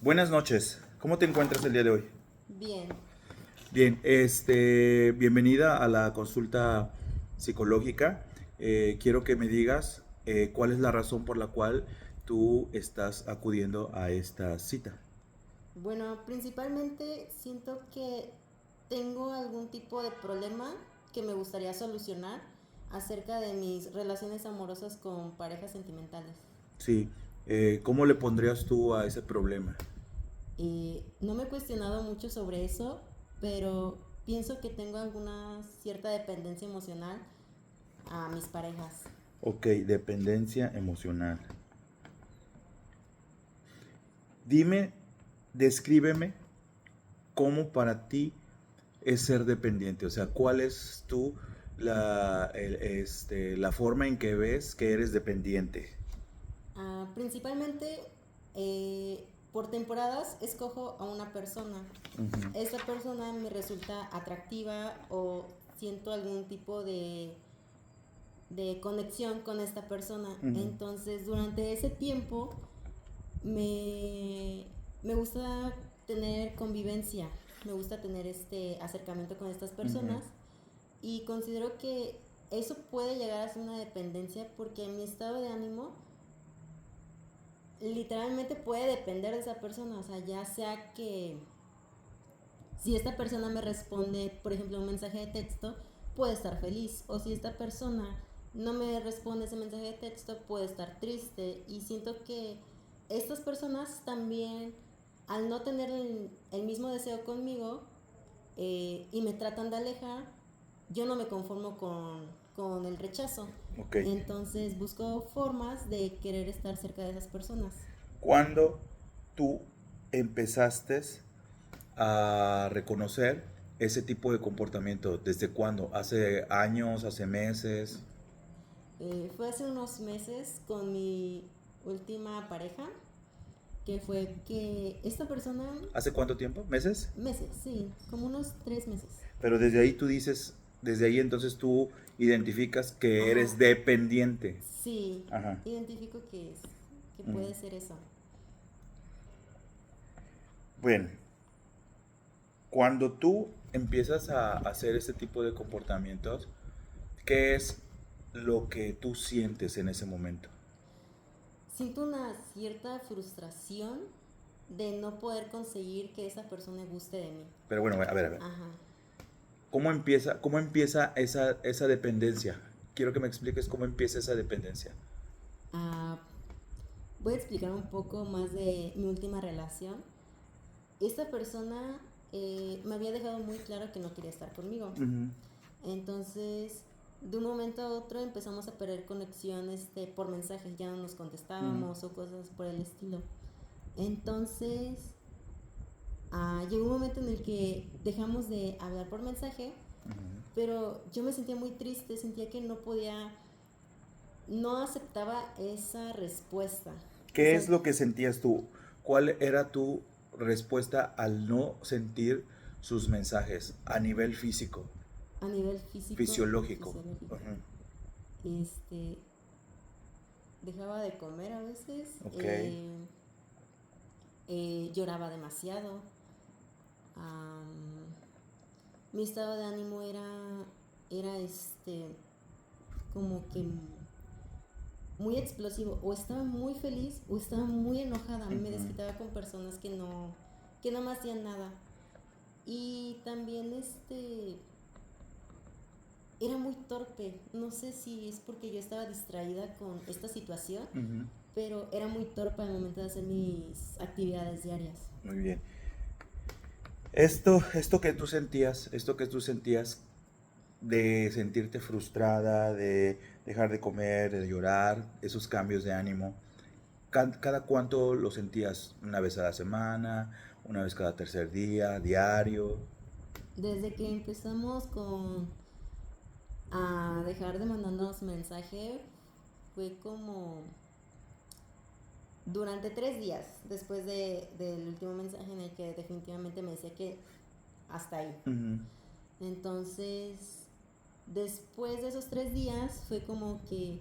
Buenas noches. ¿Cómo te encuentras el día de hoy? Bien. Bien, bienvenida a la consulta psicológica. Quiero que me digas cuál es la razón por la cual tú estás acudiendo a esta cita. Bueno, principalmente siento que tengo algún tipo de problema que me gustaría solucionar acerca de mis relaciones amorosas con parejas sentimentales. Sí, ¿cómo le pondrías tú a ese problema? No me he cuestionado mucho sobre eso, pero pienso que tengo alguna cierta dependencia emocional a mis parejas. Ok, dependencia emocional. Dime, descríbeme cómo para ti es ser dependiente. O sea, ¿cuál es tú la forma en que ves que eres dependiente? Principalmente por temporadas escojo a una persona. Ujú, Esta persona me resulta atractiva o siento algún tipo de conexión con esta persona. ujú, Entonces durante ese tiempo me gusta tener convivencia, me gusta tener este acercamiento con estas ujú. personas y considero que eso puede llegar a ser una dependencia porque mi estado de ánimo literalmente puede depender de esa persona, o sea, ya sea que si esta persona me responde, por ejemplo, un mensaje de texto, puede estar feliz, o si esta persona no me responde ese mensaje de texto, puede estar triste, y siento que estas personas también, al no tener el mismo deseo conmigo y me tratan de alejar, yo no me conformo con el rechazo. Ok. Entonces busco formas de querer estar cerca de esas personas. ¿Cuándo tú empezaste a reconocer ese tipo de comportamiento? ¿Desde cuándo? ¿Hace años? ¿Hace meses? Fue hace unos meses con mi última pareja, que fue que esta persona, ¿Hace cuánto tiempo? ¿Meses? meses, sí, como unos 3 meses. Pero desde ahí tú dices, desde ahí entonces tú identificas que Ajá, eres dependiente. sí, Ajá. identifico que Ujú. puede ser eso. Bueno, cuando tú empiezas a hacer este tipo de comportamientos, ¿qué es lo que tú sientes en ese momento? Siento una cierta frustración de no poder conseguir que esa persona guste de mí. Pero bueno, a ver, a ver. Ajá. Cómo empieza esa dependencia? Quiero que me expliques cómo empieza esa dependencia. Ah, Voy a explicar un poco más de mi última relación. Esta persona me había dejado muy claro que no quería estar conmigo. Ujú, Entonces, de un momento a otro empezamos a perder conexión por mensajes, ya no nos ujú, contestábamos o cosas por el estilo. Entonces, llegó un momento en el que dejamos de hablar por mensaje, ujú. pero yo me sentía muy triste, sentía que no podía, no aceptaba esa respuesta. O ¿Qué sea, es lo que sentías tú? ¿Cuál era tu respuesta al no sentir sus mensajes a nivel físico, a nivel físico y fisiológico? fisiológico. Ujú. Este, Dejaba de comer a veces, Ok. lloraba demasiado. Am, Mi estado de ánimo era como que muy explosivo. O estaba muy feliz o estaba muy enojada. Me Ujú. desquitaba con personas que no me hacían nada. Y también era muy torpe. No sé si es porque yo estaba distraída con esta situación, Ujú. pero era muy torpe al momento de hacer mis actividades diarias. Muy bien. Esto que tú sentías de sentirte frustrada, de dejar de comer, de llorar, esos cambios de ánimo, ¿cada cuánto lo sentías? ¿Una vez a la semana? ¿Una vez cada tercer día? ¿Diario? Desde que empezamos a dejar de mandarnos mensaje, fue como durante 3 días después del último mensaje en el que definitivamente me decía que hasta ahí. Ujú. Entonces, después de esos 3 días fue como que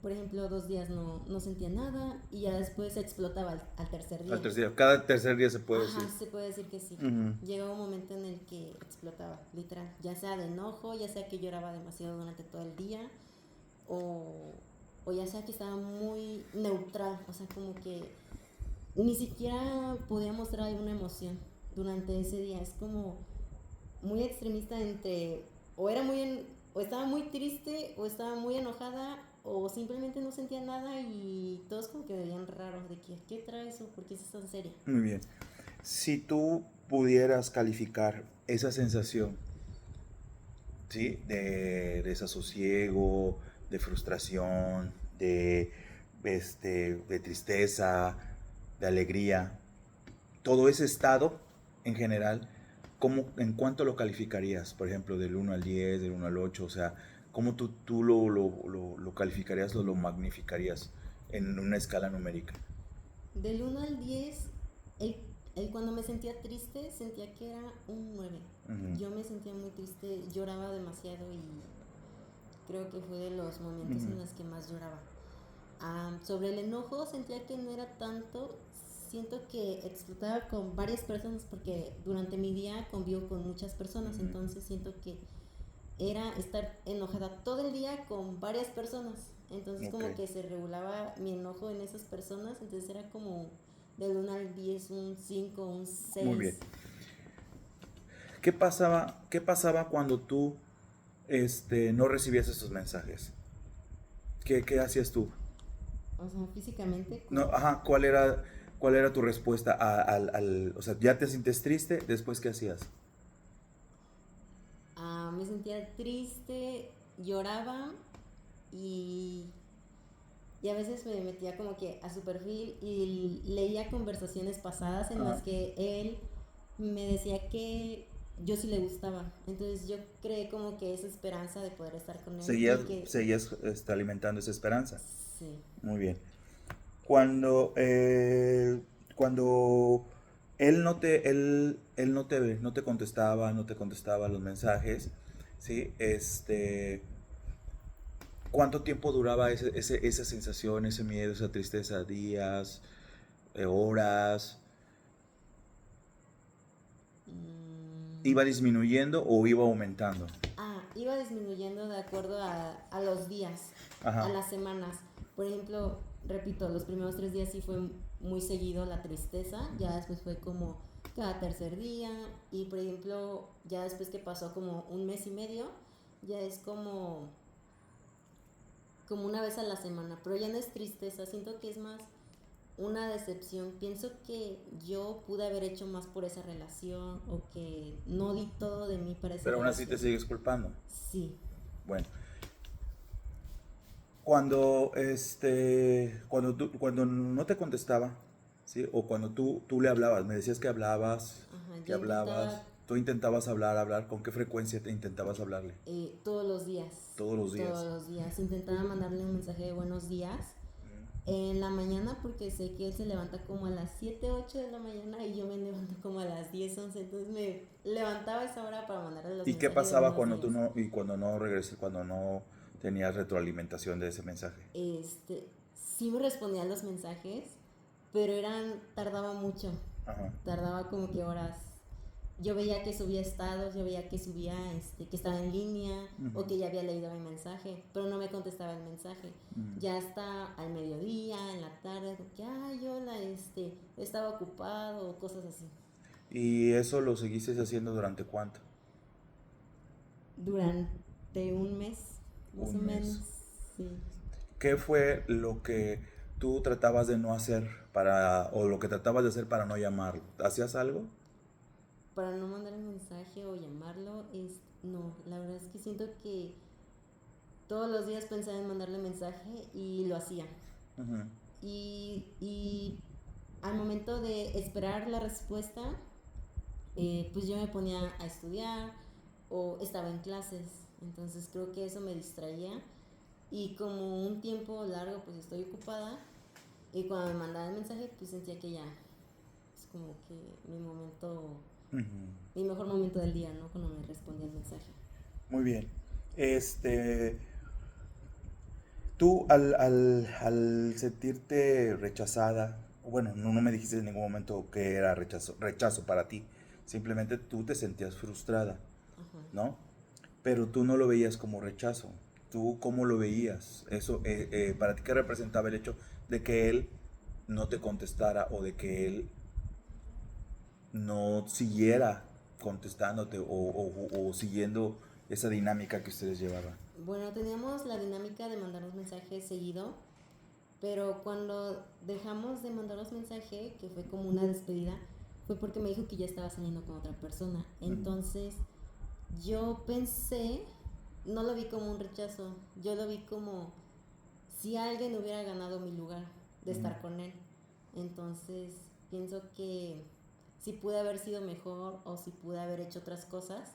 por ejemplo, 2 días no sentía nada y ya después explotaba al tercer día. Al tercer día. Cada tercer día se puede Ajá, decir. se puede decir que sí. Ujú. Llegaba un momento en el que explotaba, literal. Ya sea de enojo, ya sea que lloraba demasiado durante todo el día, o, o ya sea que estaba muy neutral, o sea, como que ni siquiera podía mostrar alguna emoción durante ese día. Es como muy extremista entre o estaba muy triste o estaba muy enojada o simplemente no sentía nada y todos como que me veían raro de que ¿qué traes o por qué estás tan seria? Muy bien. Si tú pudieras calificar esa sensación, ¿sí? De desasosiego, de frustración, de tristeza, de alegría, todo ese estado en general, ¿en cuánto lo calificarías? Por ejemplo, del 1 al 10, del 1 al 8, o sea, ¿cómo tú lo calificarías o lo magnificarías en una escala numérica? Del 1 al 10, el, el cuando me sentía triste sentía que era un 9. Ujú, Yo me sentía muy triste, lloraba demasiado y creo que fue de los momentos ujú, en los que más lloraba. Sobre el enojo sentía que no era tanto, siento que explotaba con varias personas porque durante mi día convivo con muchas personas, ujú. entonces siento que era estar enojada todo el día con varias personas, entonces Ok, como que se regulaba mi enojo en esas personas, entonces era como del 1 al 10 un 5 un muy 6. bien. Qué pasaba cuando tú no recibías esos mensajes? ¿Qué hacías tú? O sea, físicamente No, como ajá, cuál era tu respuesta o sea, ya te sientes triste, después qué hacías? me sentía triste, lloraba y y a veces me metía como que a su perfil y leía conversaciones pasadas en Ajá. las que él me decía que yo sí le gustaba. Entonces yo creé como que esa esperanza de poder estar con él y que Seguías alimentando esa esperanza. sí. Muy bien. Cuando, cuando no te contestaba, no te contestaba los mensajes, ¿sí? ¿Cuánto tiempo duraba esa sensación, ese miedo, esa tristeza? ¿Días, horas? Mm, ¿Iba disminuyendo o iba aumentando? iba disminuyendo de acuerdo a los días, a Ajá. las semanas. Por ejemplo, repito, los primeros 3 días sí fue muy seguido la tristeza, ya después fue como cada tercer día y por ejemplo, ya después que pasó como un mes y medio, ya es como una vez a la semana, pero ya no es tristeza, siento que es más una decepción. Pienso que yo pude haber hecho más por esa relación o que no di todo de mí para esa Pero aún así te relación. sigues culpando. Sí. Bueno, cuando no te contestaba, ¿sí? O cuando tú le hablabas, me decías Ajá, que yo hablabas, intentaba tú intentabas hablar, ¿con qué frecuencia te intentabas hablarle? todos los días, Todos los días. todos los días. Intentaba mandarle un mensaje de buenos días en la mañana porque sé que él se levanta como a las 7 8 de la mañana y yo me levanto como a las 10 11 entonces me levantaba a esa hora para mandarle los ¿Y qué mensajes de pasaba buenos días. cuando no regresé, cuando no tenías retroalimentación de ese mensaje? Sí me respondía a los mensajes, pero tardaba mucho, Ajá. tardaba como que horas. Yo veía que subía estados, yo veía que subía que estaba en línea Ujú, o que ya había leído mi mensaje, pero no me contestaba el mensaje. ujú. Ya hasta al mediodía, en la tarde, que ay, hola, estaba ocupado o cosas así. ¿Y eso lo seguiste haciendo durante cuánto? Durante un mes, más o Un menos, mes. sí. ¿Qué fue lo que tú tratabas de no hacer o lo que tratabas de hacer para no llamarlo? ¿Hacías algo? Para no mandar el mensaje o llamarlo, no, la verdad es que siento que todos los días pensaba en mandarle mensaje y lo hacía. Ujú. Y al momento de esperar la respuesta, pues yo me ponía a estudiar o estaba en clases. Entonces creo que eso me distraía. Y como un tiempo largo, pues estoy ocupada. Y cuando me mandaba el mensaje, pues sentía que ya es como que Ujú. mi mejor momento del día, ¿no? Cuando me respondía el mensaje. Muy bien. Este, Tú al sentirte rechazada, bueno, no me dijiste en ningún momento que era rechazo para ti, simplemente tú te sentías frustrada, Ajá. ¿no? Pero tú no lo veías como rechazo. ¿Tú cómo lo veías? Eso, ¿para ti qué representaba el hecho de que él no te contestara o de que él no siguiera contestándote o siguiendo esa dinámica que ustedes llevaban? Bueno, teníamos la dinámica de mandarnos mensajes seguido, pero cuando dejamos de mandarnos mensaje, que fue como una despedida, fue porque me dijo que ya estaba saliendo con otra persona. Ujú, Entonces, yo pensé, no lo vi como un rechazo, yo lo vi como si alguien hubiera ganado mi lugar de ujú. estar con él. Entonces, pienso que si pude haber sido mejor o si pude haber hecho otras cosas,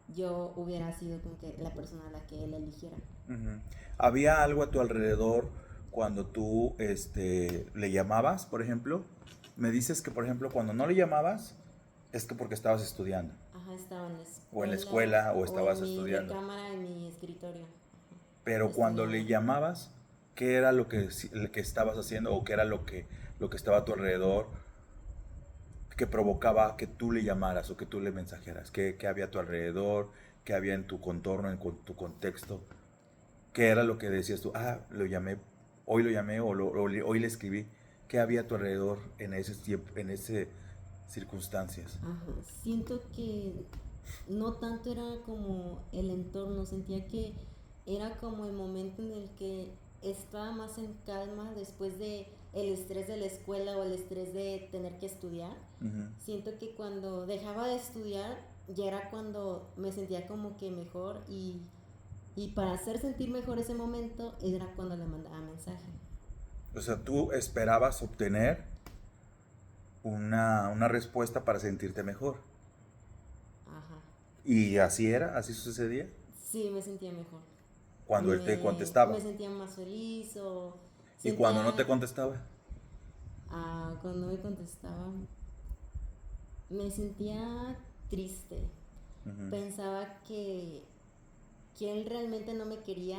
yo hubiera sido como que la persona a la que él eligiera. Ujú. ¿Había algo a tu alrededor cuando tú le llamabas, por ejemplo? Me dices que, por ejemplo, cuando no le llamabas, es que porque estabas estudiando, Ajá, estaba en la o en la escuela escuela, o o en estabas mi estudiando. recámara, en mi escritorio, ajá, Pero cuando le estudiando. llamabas, ¿qué era lo que estabas haciendo o qué era lo que estaba a tu alrededor que provocaba que tú le llamaras o que tú le mensajeras? ¿Qué había a tu alrededor? ¿Qué había en tu contorno, en tu contexto? ¿Qué era lo que decías tú? Ah, hoy lo llamé hoy le escribí. ¿Qué había a tu alrededor en ese tiempo, en ese circunstancias? Ajá, siento que no tanto era como el entorno, sentía que era como el momento en el que estaba más en calma después de el estrés de la escuela o el estrés de tener que estudiar. Ujú, Siento que cuando dejaba de estudiar ya era cuando me sentía como que mejor y para hacer sentir mejor ese momento era cuando le mandaba mensaje. o sea, tú esperabas obtener una respuesta para sentirte mejor. Ajá. Y así era, así sucedía. Sí, me sentía mejor. Cuando él te Me contestaba. sentía más feliz o Y cuando no te sentía, contestaba. cuando me contestaba, me sentía triste. Ujú, Pensaba que él realmente no me quería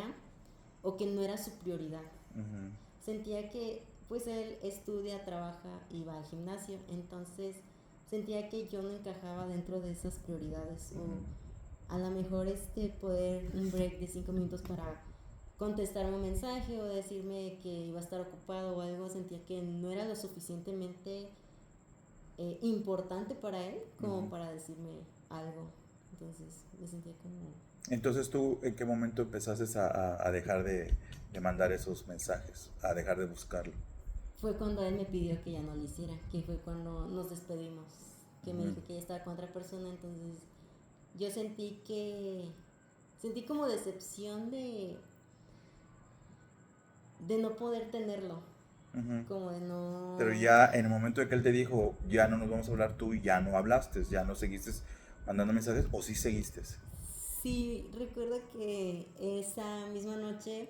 o que no era su prioridad. ujú, Sentía que pues él estudia, trabaja y va al gimnasio, entonces sentía que yo no encajaba dentro de esas prioridades ujú. o a lo mejor poder un break de 5 minutos para contestarme un mensaje o decirme que iba a estar ocupado o algo, sentía que no era lo suficientemente importante para él como Ujú. para decirme algo. Entonces me sentía como... Entonces tú, ¿en qué momento empezaste a dejar de mandar esos mensajes, a dejar de buscarlo? Fue cuando él me pidió que ya no lo hiciera, que fue cuando nos despedimos, que me Ujú, dijo que ya estaba con otra persona, entonces yo sentí como decepción de no poder tenerlo, ujú. como de Pero no... ya en el momento de que él te dijo, ya no nos vamos a hablar, tú ya no hablaste, ya no seguiste mandando mensajes, o sí seguiste. Sí, recuerdo que esa misma noche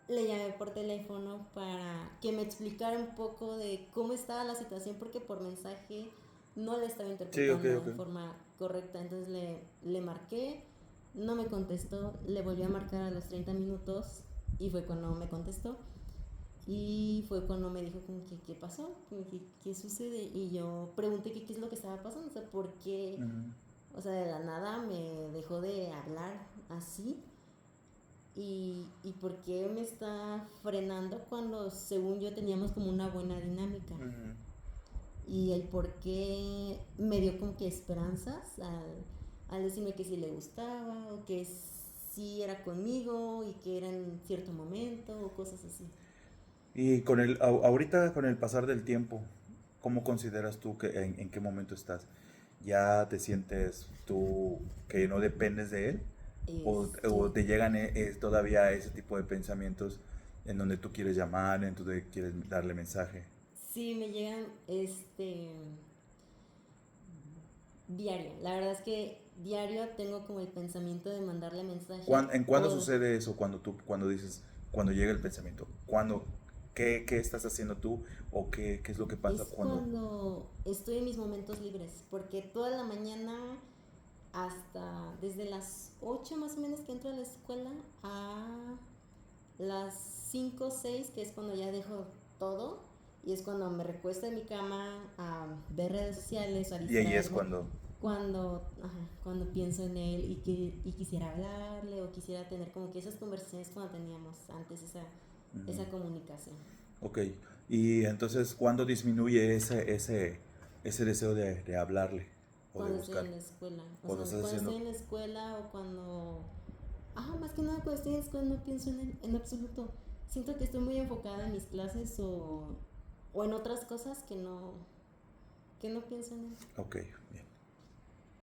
le llamé por teléfono para que me explicara un poco de cómo estaba la situación porque por mensaje no le estaba Sí, ok, interpretando ok. en forma correcta. Entonces le marqué, no me contestó, le volví a marcar a los 30 minutos y fue cuando me contestó. Y fue cuando me dijo como que qué pasó, como que qué sucede. Y yo pregunté que qué es lo que estaba pasando, o sea, por qué, Ujú, o sea, de la nada me dejó de hablar así y por qué me está frenando cuando según yo teníamos como una buena dinámica ujú. y el por qué me dio como que esperanzas al decirme que sí le gustaba o que sí era conmigo y que era en cierto momento o cosas así. Y ahorita con el pasar del tiempo, ¿cómo consideras tú que en qué momento estás? ¿Ya te sientes tú que no dependes de él? ¿O Sí, te llegan todavía ese tipo de pensamientos en donde tú quieres llamar, en donde quieres darle mensaje? sí me llegan diario. La verdad es que diario tengo como el pensamiento de mandarle mensaje ¿En cuándo o sucede eso? Cuando dices, cuando llega el pensamiento. ¿Qué estás haciendo tú? ¿O qué es lo que pasa es cuando... cuando estoy en mis momentos libres, porque toda la mañana hasta desde las 8 más o menos que entro a la escuela a las 5 o 6, que es cuando ya dejo todo, y es cuando me recuesto en mi cama a ver redes sociales o a Y ahí es distraerme, cuando pienso en él y quisiera hablarle o quisiera tener como que esas conversaciones cuando teníamos antes esa comunicación. Ok, y entonces, ¿cuándo disminuye ese deseo de hablarle o de Cuando estoy buscar? en la escuela, o Cuando sea, estás cuando estoy haciendo... en la escuela o cuando... más que nada cuando estoy en la escuela no pienso en él en absoluto. Siento que estoy muy enfocada en mis clases o en otras cosas que no pienso en él. Ok, bien.